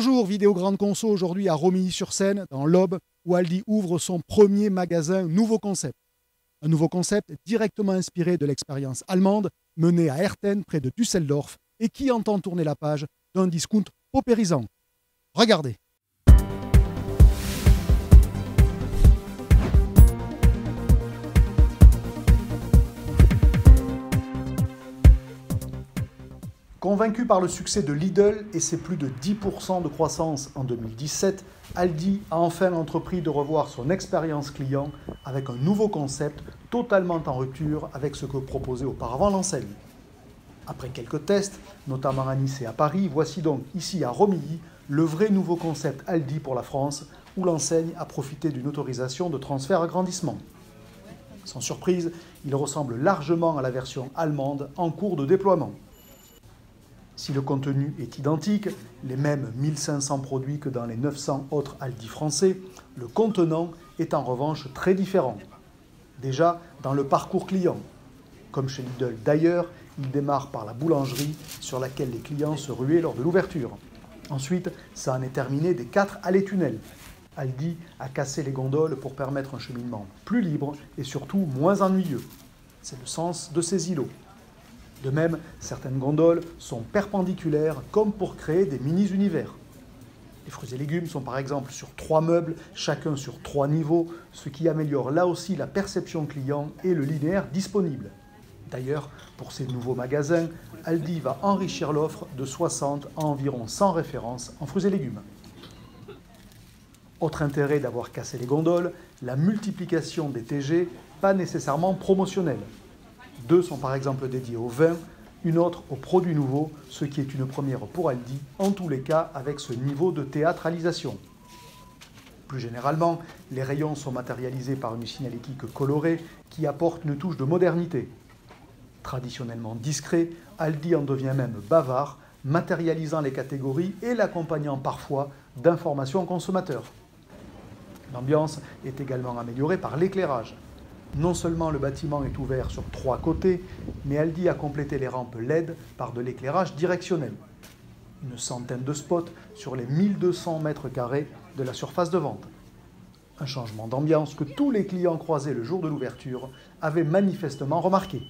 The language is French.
Bonjour, vidéo grande conso aujourd'hui à Romilly-sur-Seine, dans l'Aube, où Aldi ouvre son premier magasin nouveau concept. Un nouveau concept directement inspiré de l'expérience allemande menée à Herten, près de Düsseldorf, et qui entend tourner la page d'un discount paupérisant. Regardez. Convaincu par le succès de Lidl et ses plus de 10% de croissance en 2017, Aldi a enfin entrepris de revoir son expérience client avec un nouveau concept totalement en rupture avec ce que proposait auparavant l'enseigne. Après quelques tests, notamment à Nice et à Paris, voici donc ici à Romilly le vrai nouveau concept Aldi pour la France, où l'enseigne a profité d'une autorisation de transfert agrandissement. Sans surprise, il ressemble largement à la version allemande en cours de déploiement. Si le contenu est identique, les mêmes 1500 produits que dans les 900 autres Aldi français, le contenant est en revanche très différent. Déjà, dans le parcours client. Comme chez Lidl d'ailleurs, il démarre par la boulangerie sur laquelle les clients se ruaient lors de l'ouverture. Ensuite, ça en est terminé des 4 allées-tunnels. Aldi a cassé les gondoles pour permettre un cheminement plus libre et surtout moins ennuyeux. C'est le sens de ces îlots. De même, certaines gondoles sont perpendiculaires comme pour créer des mini-univers. Les fruits et légumes sont par exemple sur 3 meubles, chacun sur 3 niveaux, ce qui améliore là aussi la perception client et le linéaire disponible. D'ailleurs, pour ces nouveaux magasins, Aldi va enrichir l'offre de 60 à environ 100 références en fruits et légumes. Autre intérêt d'avoir cassé les gondoles, la multiplication des TG, pas nécessairement promotionnels. 2 sont par exemple dédiés au vin, une autre aux produits nouveaux, ce qui est une première pour Aldi, en tous les cas avec ce niveau de théâtralisation. Plus généralement, les rayons sont matérialisés par une signalétique colorée qui apporte une touche de modernité. Traditionnellement discret, Aldi en devient même bavard, matérialisant les catégories et l'accompagnant parfois d'informations consommateurs. L'ambiance est également améliorée par l'éclairage. Non seulement le bâtiment est ouvert sur 3 côtés, mais Aldi a complété les rampes LED par de l'éclairage directionnel. Une centaine de spots sur les 1200 mètres carrés de la surface de vente. Un changement d'ambiance que tous les clients croisés le jour de l'ouverture avaient manifestement remarqué.